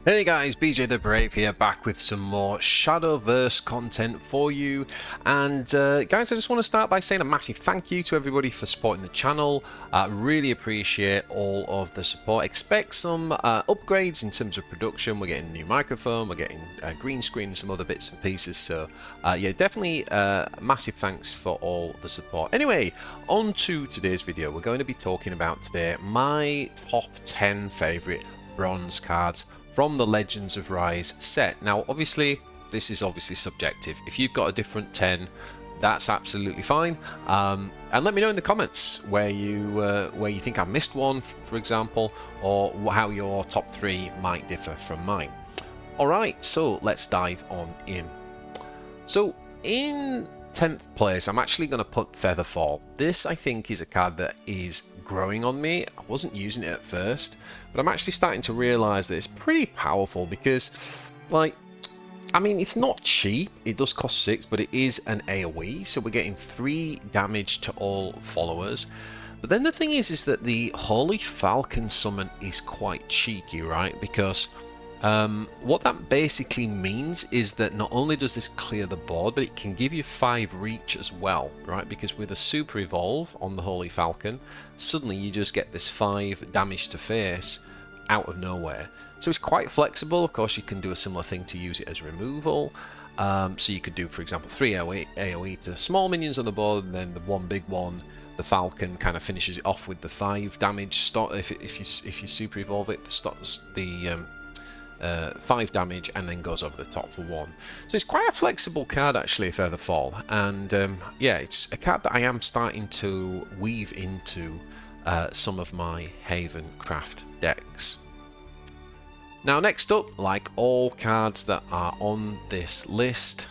Hey guys, BJTHEBRAVE here, back with some more Shadowverse content for you. And guys, I just want to start by saying a massive thank you to everybody for supporting the channel. Really appreciate all of the support. Expect some upgrades in terms of production. We're getting a new microphone, we're getting a green screen, some other bits and pieces. So yeah, definitely massive thanks for all the support. Anyway, on to today's video. We're going to be talking about today my top 10 favourite bronze cards from the Legends of Rise set. Now, obviously, this is obviously subjective. If you've got a different 10, that's absolutely fine. And let me know in the comments where you think I missed one, for example, or how your top 3 might differ from mine. All right, so let's dive on in. So in 10th place, I'm actually going to put Featherfall. This, I think, is a card that is growing on me. I wasn't using it at first, but I'm actually starting to realize that it's pretty powerful because, like, I mean, it's not cheap. It does cost 6, but it is an AoE, so we're getting 3 damage to all followers. But then the thing is that the Holy Falcon summon is quite cheeky, right? Because what that basically means is that not only does this clear the board, but it can give you 5 reach as well, right? Because with a super evolve on the Holy Falcon, suddenly you just get this 5 damage to face out of nowhere. So it's quite flexible. Of course, you can do a similar thing to use it as removal. So you could do, for example, 3 AoE to small minions on the board, and then the one big one, the Falcon, kind of finishes it off with the 5 damage. If you super evolve it, the 5 damage and then goes over the top for 1. So it's quite a flexible card actually, Featherfall, and yeah, it's a card that I am starting to weave into some of my Haven Craft decks. Now, next up, like all cards that are on this list,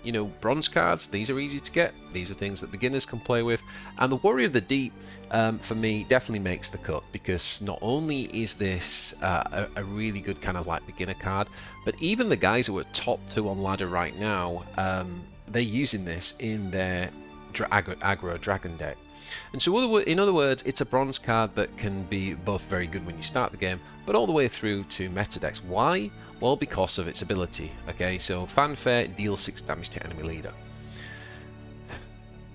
you know, bronze cards, these are easy to get. These are things that beginners can play with. And the Warrior of the Deep, for me, definitely makes the cut, because not only is this a really good kind of like beginner card, but even the guys who are top 2 on ladder right now, they're using this in their aggro dragon deck. And so in other words, it's a bronze card that can be both very good when you start the game, but all the way through to meta decks. Why? Well, because of its ability. Okay, so Fanfare deals 6 damage to enemy leader.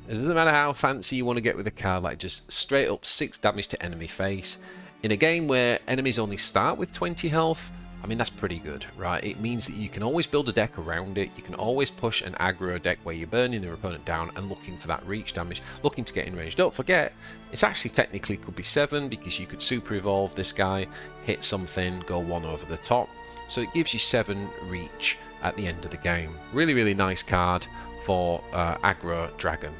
It doesn't matter how fancy you want to get with a card, like just straight up 6 damage to enemy face. In a game where enemies only start with 20 health, I mean, that's pretty good, right? It means that you can always build a deck around it. You can always push an aggro deck where you're burning your opponent down and looking for that reach damage, looking to get in range. Don't forget, it's actually technically could be 7, because you could super evolve this guy, hit something, go 1 over the top. So it gives you 7 reach at the end of the game. Really, really nice card for aggro dragon.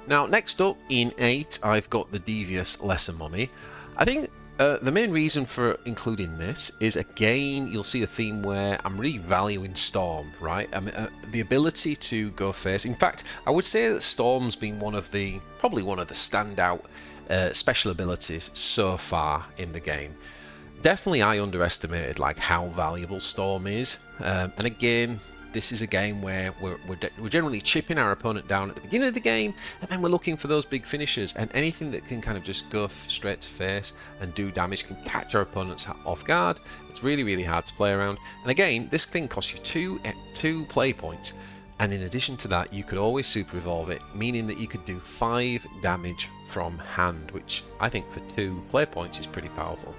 Now, next up in 8, I've got the Devious Lesser Mummy. I think the main reason for including this is, again, you'll see a theme where I'm really valuing Storm, right? I mean, the ability to go first. In fact, I would say that Storm's been probably one of the standout special abilities so far in the game. Definitely, I underestimated like how valuable Storm is, and again, this is a game where we're generally chipping our opponent down at the beginning of the game, and then we're looking for those big finishes, and anything that can kind of just go straight to face and do damage can catch our opponents off guard. It's really, really hard to play around. And again, this thing costs you 2 play points, and in addition to that, you could always super evolve it, meaning that you could do 5 damage from hand, which I think for 2 play points is pretty powerful.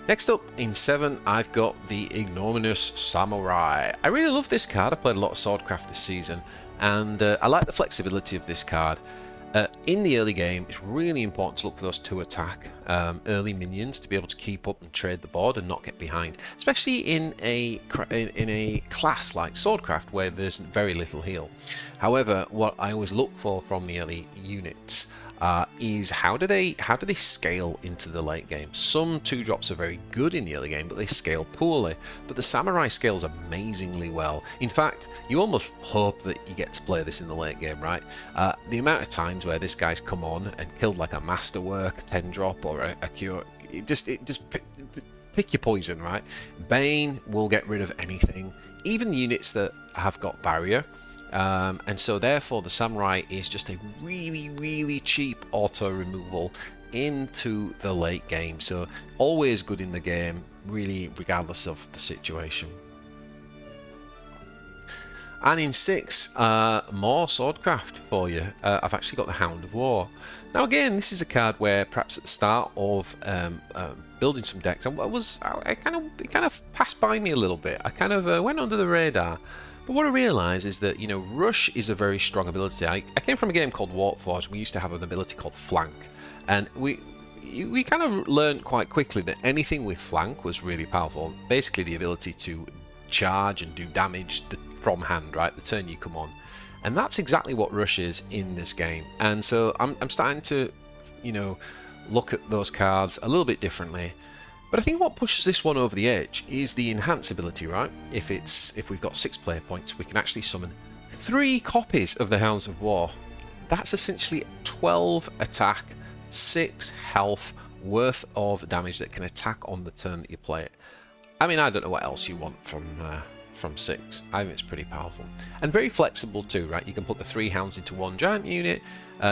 Next up, in 7, I've got the Ignominious Samurai. I really love this card. I played a lot of Swordcraft this season, and I like the flexibility of this card. In the early game, it's really important to look for those 2 attack early minions to be able to keep up and trade the board and not get behind, especially in a class like Swordcraft where there's very little heal. However, what I always look for from the early units is how do they scale into the late game. Some 2-drops are very good in the early game, but they scale poorly. But the Samurai scales amazingly well. In fact, you almost hope that you get to play this in the late game, right? The amount of times where this guy's come on and killed like a Masterwork 10-drop or a Cure, it just pick your poison, right? Bane will get rid of anything, even the units that have got barrier. And so therefore the Samurai is just a really, really cheap auto removal into the late game. So always good in the game, really, regardless of the situation. And in 6, more Swordcraft for you. I've actually got the Hound of War. Now again, this is a card where perhaps at the start of building some decks, it kind of passed by me a little bit. I kind of went under the radar. But what I realised is that, you know, Rush is a very strong ability. I came from a game called Warpforged. We used to have an ability called Flank. And we kind of learned quite quickly that anything with Flank was really powerful. Basically the ability to charge and do damage from hand, right, the turn you come on. And that's exactly what Rush is in this game. And so I'm starting to, you know, look at those cards a little bit differently. But I think what pushes this one over the edge is the enhance ability, right? If we've got 6 player points, we can actually summon 3 copies of the Hounds of War. That's essentially 12 attack, 6 health worth of damage that can attack on the turn that you play it. I mean, I don't know what else you want from 6. I think it's pretty powerful. And very flexible too, right? You can put the 3 hounds into 1 giant unit,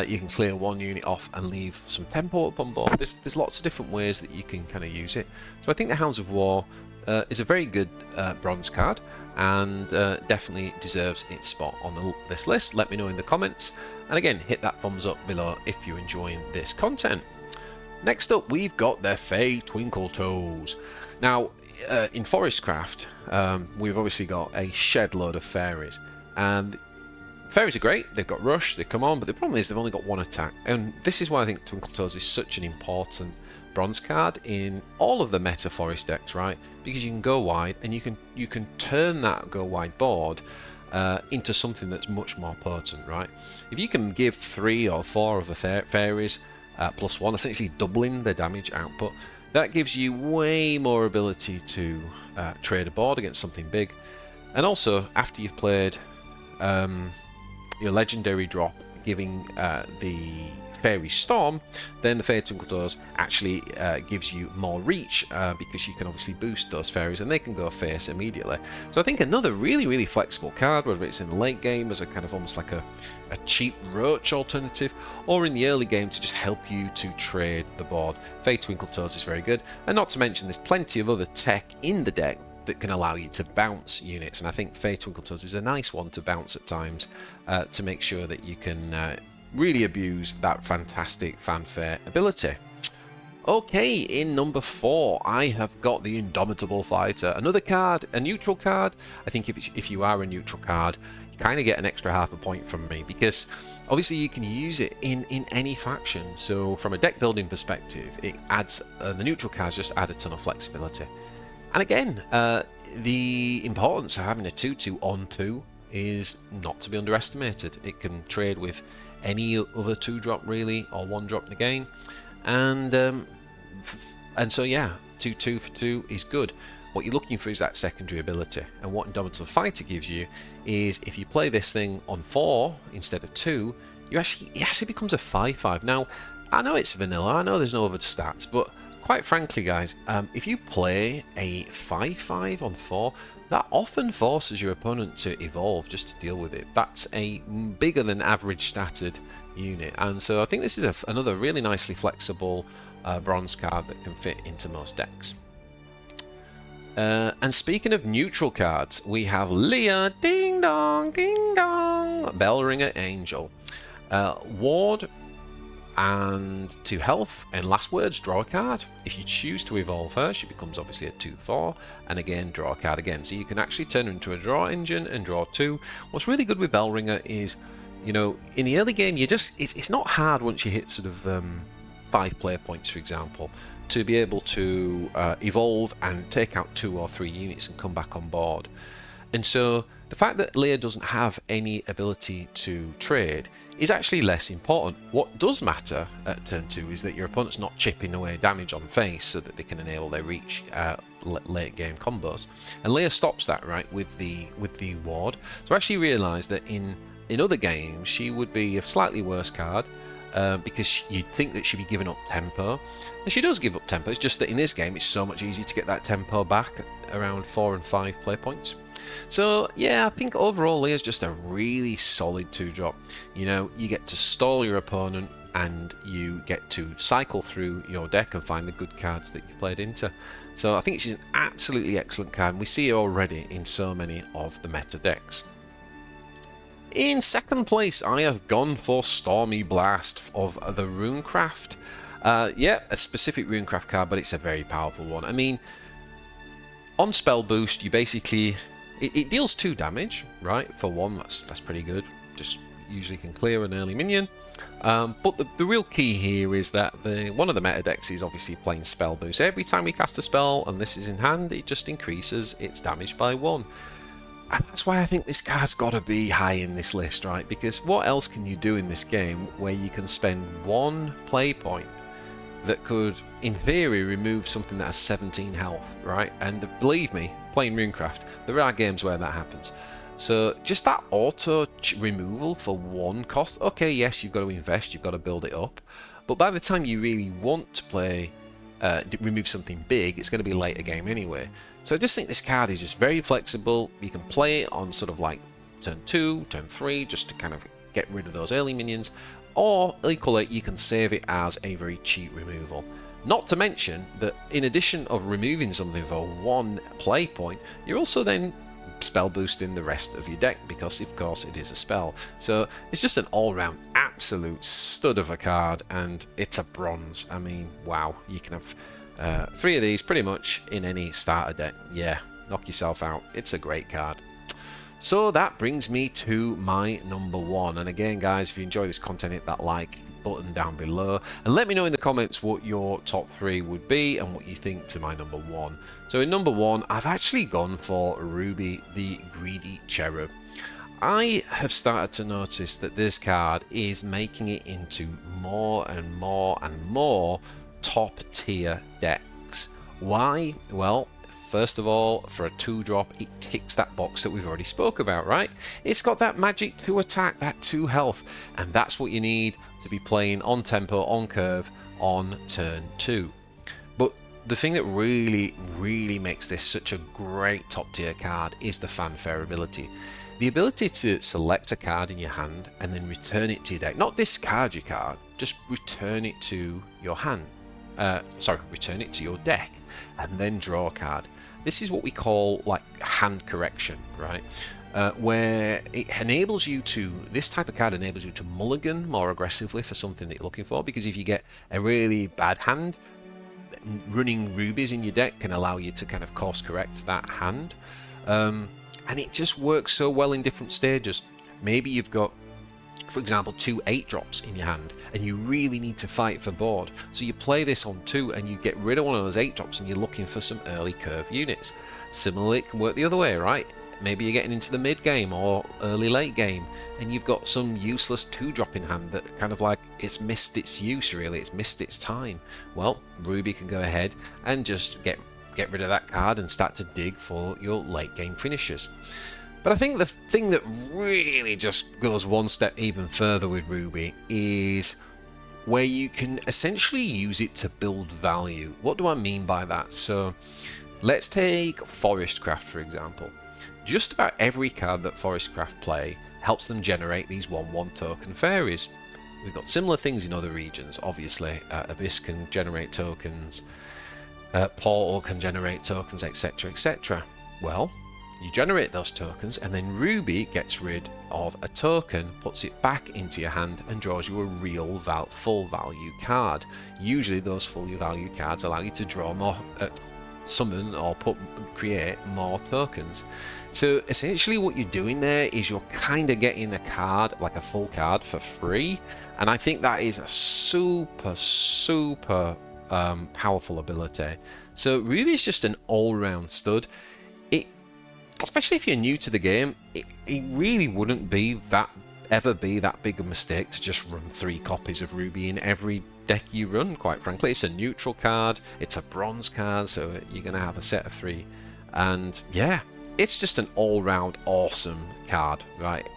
you can clear 1 unit off and leave some tempo up on board. There's lots of different ways that you can kind of use it. So I think the Hounds of War is a very good bronze card, and definitely deserves its spot on this list. Let me know in the comments, and again, hit that thumbs up below if you're enjoying this content. Next up, we've got the Fay Twinkletoes. Now, in Forestcraft, we've obviously got a shed load of fairies, and fairies are great. They've got rush, they come on, but the problem is they've only got 1 attack, and this is why I think Twinkletoes is such an important bronze card in all of the meta forest decks, right? Because you can go wide, and you can turn that go wide board into something that's much more potent, right? If you can give 3 or 4 of the fairies +1, essentially doubling the damage output, that gives you way more ability to trade a board against something big. And also, after you've played your legendary drop, giving the Fairy Storm, then the Fay Twinkletoes actually gives you more reach because you can obviously boost those fairies and they can go face immediately. So I think another really flexible card, whether it's in the late game as a kind of almost like a cheap roach alternative, or in the early game to just help you to trade the board. Fay Twinkletoes is very good, and not to mention there's plenty of other tech in the deck that can allow you to bounce units, and I think Fay Twinkletoes is a nice one to bounce at times to make sure that you can really abuse that fantastic fanfare ability. Okay, in number 4, I have got the Indomitable Fighter. Another card, a neutral card. I think if you are a neutral card, you kind of get an extra half a point from me, because obviously you can use it in any faction. So from a deck building perspective, it adds the neutral cards just add a ton of flexibility. And again, the importance of having a 2/2 on 2 is not to be underestimated. It can trade with any other 2-drop really, or 1-drop in the game, and so yeah, 2/2 for 2 is good. What you're looking for is that secondary ability, and what Indomitable Fighter gives you is if you play this thing on 4 instead of 2, it actually becomes a 5/5. Now, I know it's vanilla, I know there's no other stats, but quite frankly, guys, if you play a 5/5 on 4, that often forces your opponent to evolve just to deal with it. That's a bigger than average statted unit, and so I think this is another really nicely flexible bronze card that can fit into most decks. And speaking of neutral cards, we have Leah, ding dong, Bellringer Angel, Ward, and 2 health, and last words, draw a card. If you choose to evolve her, she becomes obviously a 2/4, and again draw a card again, so you can actually turn her into a draw engine and draw 2. What's really good with Bellringer is, you know, in the early game it's not hard once you hit sort of 5 player points, for example, to be able to evolve and take out 2 or 3 units and come back on board. And so the fact that Leah doesn't have any ability to trade is actually less important. What does matter at turn 2 is that your opponent's not chipping away damage on face so that they can enable their reach late game combos. And Leah stops that, right, with the ward. So I actually realised that in other games she would be a slightly worse card, because you'd think that she'd be giving up tempo, and she does give up tempo. It's just that in this game it's so much easier to get that tempo back around 4 and 5 play points. So yeah, I think overall Leah's just a really solid 2-drop. You know, you get to stall your opponent, and you get to cycle through your deck and find the good cards that you played into. So I think she's an absolutely excellent card, and we see her already in so many of the meta decks. In second place, I have gone for Stormy Blast of the Runecraft. Yeah, a specific Runecraft card, but it's a very powerful one. I mean, on spell boost, you basically... It deals 2 damage, right? For 1, that's pretty good. Just usually can clear an early minion. But the real key here is that one of the meta decks is obviously playing spell boost. Every time we cast a spell, and this is in hand, it just increases its damage by 1. And that's why I think this card's got to be high in this list, right? Because what else can you do in this game where you can spend 1 play point that could, in theory, remove something that has 17 health, right? And believe me, playing Runecraft, there are games where that happens. So just that auto removal for 1 cost, okay, yes, you've got to invest, you've got to build it up. But by the time you really want to play, remove something big, it's going to be later game anyway. So I just think this card is just very flexible. You can play it on sort of like turn 2, turn 3, just to kind of get rid of those early minions. Or equally, you can save it as a very cheap removal. Not to mention that in addition of removing something for 1 play point, you're also then spell boosting the rest of your deck, because of course it is a spell. So it's just an all-round absolute stud of a card, and it's a bronze. I mean, wow, you can have 3 of these pretty much in any starter deck. Yeah, knock yourself out. It's a great card. So that brings me to my number 1. And again, guys, if you enjoy this content, hit that like button down below and let me know in the comments what your top 3 would be and what you think to my number 1. So in number 1, I've actually gone for Ruby the Greedy Cherub. I have started to notice that this card is making it into more and more and more top tier decks. Why? Well, first of all, for a 2-drop, it ticks that box that we've already spoke about, right? It's got that magic 2 attack, that 2 health, and that's what you need to be playing on tempo, on curve, on turn 2. But the thing that really makes this such a great top tier card is the fanfare ability. The ability to select a card in your hand and then return it to your deck. Not discard your card, just return it to your hand. Return it to your deck and then draw a card. This is what we call like hand correction, right? Where it enables you to, this type of card enables you to mulligan more aggressively for something that you're looking for, because if you get a really bad hand, running rubies in your deck can allow you to kind of course correct that hand. And it just works so well in different stages. Maybe you've got, for example, 2 8-drops in your hand and you really need to fight for board. So you play this on 2 and you get rid of one of those 8-drops and you're looking for some early curve units. Similarly, it can work the other way, right? Maybe you're getting into the mid game or early late game and you've got some useless 2-drop in hand that kind of like it's missed its use, really. It's missed its time. Well, Ruby can go ahead and just get rid of that card and start to dig for your late game finishes. But I think the thing that really just goes one step even further with Ruby is where you can essentially use it to build value. What do I mean by that? So let's take Forestcraft, for example. Just about every card that Forestcraft play helps them generate these 1/1 token fairies. We've got similar things in other regions. Obviously, Abyss can generate tokens, Portal can generate tokens, etc, etc. Well, you generate those tokens and then Ruby gets rid of a token, puts it back into your hand and draws you a real full value card. Usually those full value cards allow you to draw more, summon or create more tokens. So essentially what you're doing there is you're kind of getting a card, like a full card, for free. And I think that is a super powerful ability. So Ruby is just an all-round stud. Especially if you're new to the game, it really wouldn't ever be that big a mistake to just run 3 copies of Ruby in every deck you run, quite frankly. It's a neutral card, it's a bronze card, so you're going to have a set of 3. And yeah, it's just an all-round awesome card, right?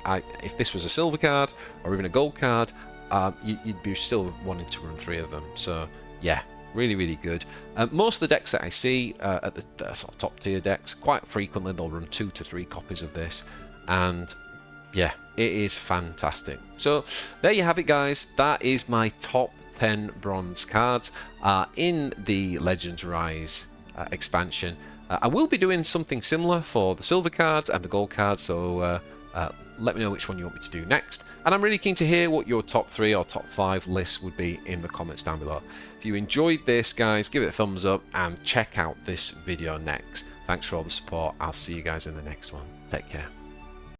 If this was a silver card or even a gold card, you'd be still wanting to run 3 of them. So yeah, really good. Most of the decks that I see at the sort of top tier decks, quite frequently they'll run 2 to 3 copies of this, and Yeah, it is fantastic. So there you have it, guys. That is my top 10 bronze cards in the Legends Rise expansion. I will be doing something similar for the silver cards and the gold cards, so let me know which one you want me to do next. And I'm really keen to hear what your top 3 or top 5 lists would be in the comments down below. If you enjoyed this, guys, give it a thumbs up and check out this video next. Thanks for all the support. I'll see you guys in the next one. Take care.